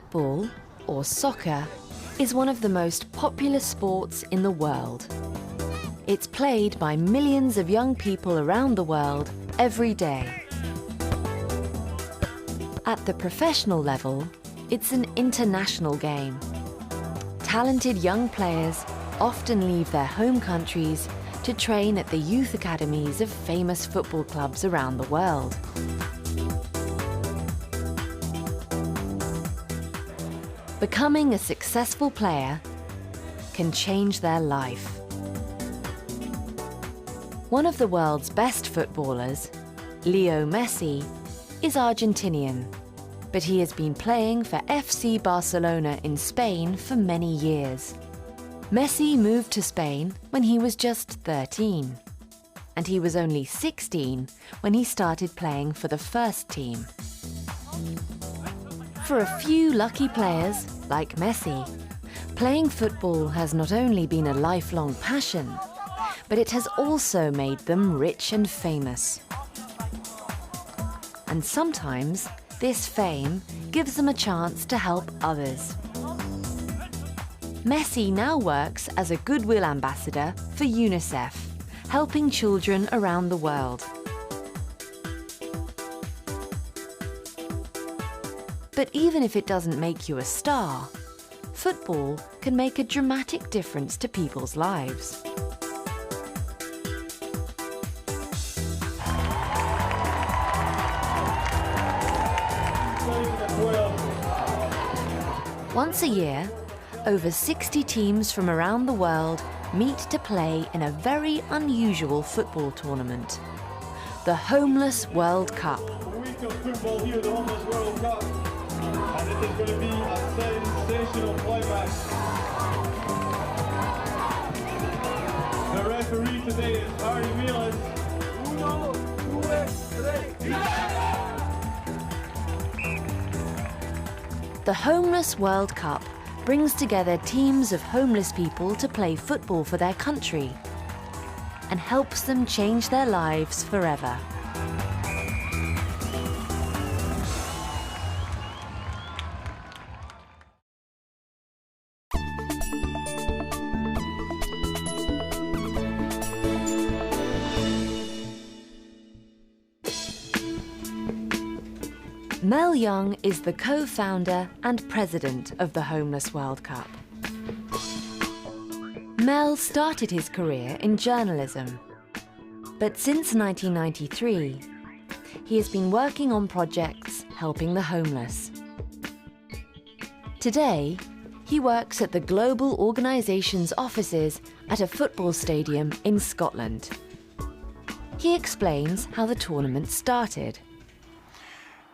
Football, or soccer, is one of the most popular sports in the world. It's played by millions of young people around the world every day. At the professional level, it's an international game. Talented young players often leave their home countries to train at the youth academies of famous football clubs around the world. Becoming a successful player can change their life. One of the world's best footballers, Leo Messi, is Argentinian, but he has been playing for FC Barcelona in Spain for many years. Messi moved to Spain when he was just 13, and he was only 16 when he started playing for the first team. For a few lucky players, like Messi, playing football has not only been a lifelong passion, but it has also made them rich and famous. And sometimes, this fame gives them a chance to help others. Messi now works as a goodwill ambassador for UNICEF, helping children around the world. But even if it doesn't make you a star, football can make a dramatic difference to people's lives. Once a year, over 60 teams from around the world meet to play in a very unusual football tournament, the Homeless World Cup. A week of football here, the Homeless World Cup, and it is going to be a sensational climax. The referee today is Harry Whelan. Uno, due, tre, The Homeless World Cup brings together teams of homeless people to play football for their country and helps them change their lives forever. Mel Young is the co-founder and president of the Homeless World Cup. Mel started his career in journalism, but since 1993, he has been working on projects helping the homeless. Today, he works at the global organisation's offices at a football stadium in Scotland. He explains how the tournament started.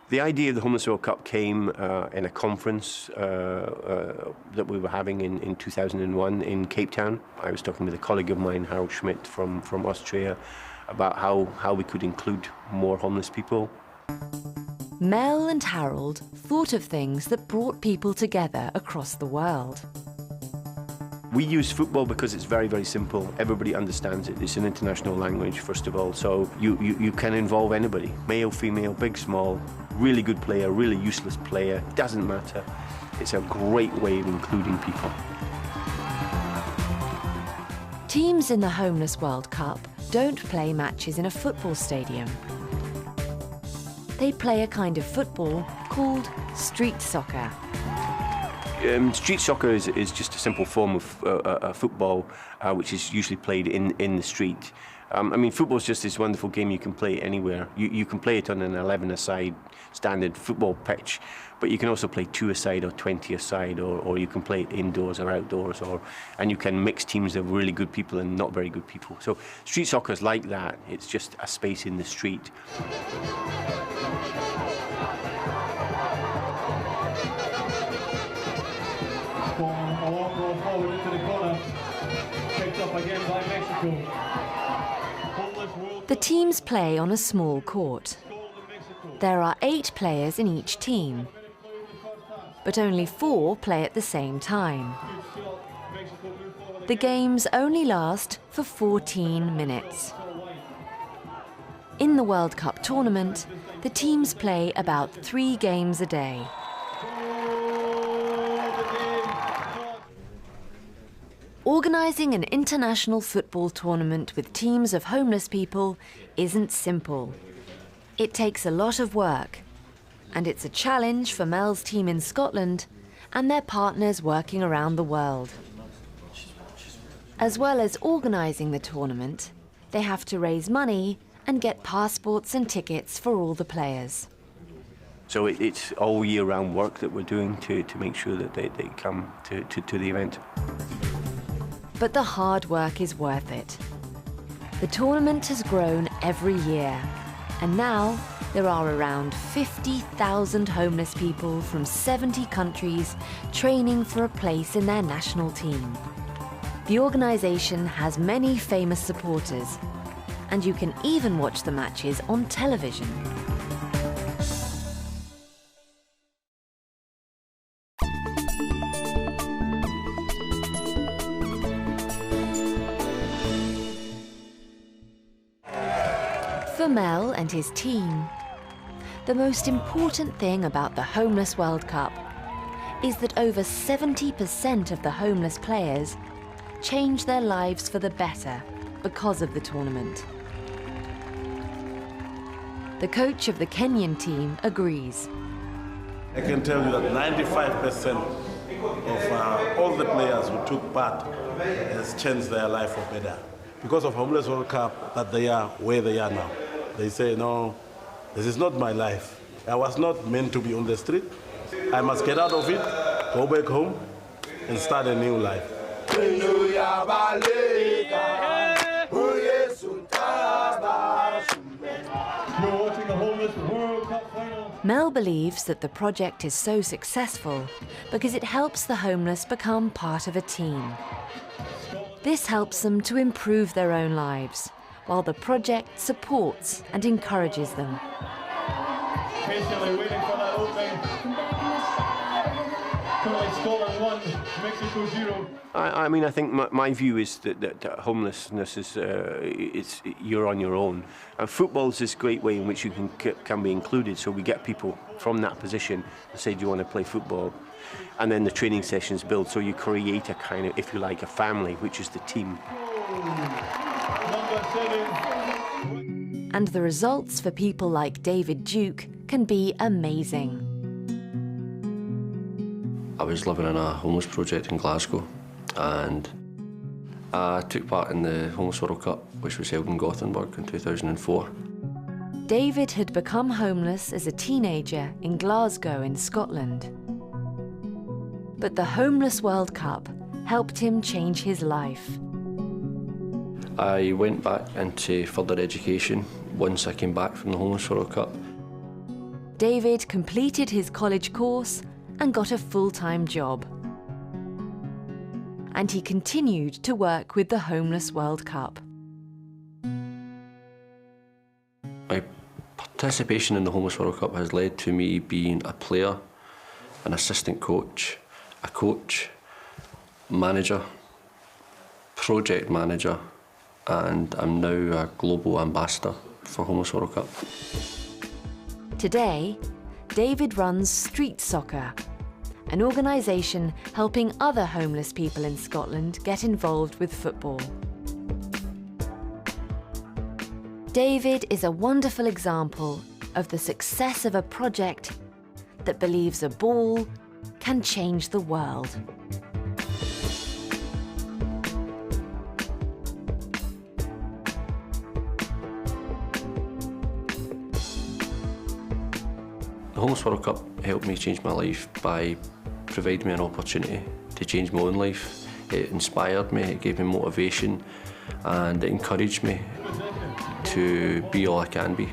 The idea of the Homeless World Cup came in a conference that we were having in 2001 in Cape Town. I was talking with a colleague of mine, Harold Schmidt from Austria, about how we could include more homeless people. Mel and Harold thought of things that brought people together across the world. We use football because it's very, very simple. Everybody understands it. It's an international language, first of all, so you can involve anybody. Male, female, big, small, really good player, really useless player, doesn't matter. It's a great way of including people. Teams in the Homeless World Cup don't play matches in a football stadium. They play a kind of football called street soccer. Street soccer is just a simple form of football, which is usually played in the street. I mean, football is just this wonderful game you can play anywhere. You can play it on an 11-a-side standard football pitch, but you can also play 2-a-side or 20-a-side, or you can play it indoors or outdoors, and you can mix teams of really good people and not very good people. So street soccer is like that. It's just a space in the street. a long ball forward into the corner, picked up again by Mexico. The teams play on a small court. There are 8 players in each team, but only 4 play at the same time. The games only last for 14 minutes. In the World Cup tournament, the teams play about 3 games a day. Organising an international football tournament with teams of homeless people isn't simple. It takes a lot of work, and it's a challenge for Mel's team in Scotland and their partners working around the world. As well as organising the tournament, they have to raise money and get passports and tickets for all the players. So it's all year-round work that we're doing to make sure that they come to the event. But the hard work is worth it. The tournament has grown every year, and now there are around 50,000 homeless people from 70 countries training for a place in their national team. The organisation has many famous supporters, and you can even watch the matches on television. For Mel and his team, the most important thing about the Homeless World Cup is that over 70% of the homeless players change their lives for the better because of the tournament. The coach of the Kenyan team agrees. I can tell you that 95% of all the players who took part has changed their life for better. Because of Homeless World Cup, that they are where they are now. They say, no, this is not my life. I was not meant to be on the street. I must get out of it, go back home, and start a new life. Mel believes that the project is so successful because it helps the homeless become part of a team. This helps them to improve their own lives, while the project supports and encourages them. Patiently waiting for that opening. Currently Scotland 1, Mexico 0. I mean, I think my view is that homelessness is you're on your own. And football is this great way in which you can be included. So we get people from that position and say, do you want to play football? And then the training sessions build. So you create a kind of, if you like, a family, which is the team. And the results for people like David Duke can be amazing. I was living in a homeless project in Glasgow, and I took part in the Homeless World Cup, which was held in Gothenburg in 2004. David had become homeless as a teenager in Glasgow in Scotland. But the Homeless World Cup helped him change his life. I went back into further education once I came back from the Homeless World Cup. David completed his college course and got a full-time job. And he continued to work with the Homeless World Cup. My participation in the Homeless World Cup has led to me being a player, an assistant coach, a coach, manager, project manager, and I'm now a global ambassador for Homeless World Cup. Today, David runs Street Soccer, an organisation helping other homeless people in Scotland get involved with football. David is a wonderful example of the success of a project that believes a ball can change the world. The Homeless World Cup helped me change my life by providing me an opportunity to change my own life. It inspired me, it gave me motivation, and it encouraged me to be all I can be.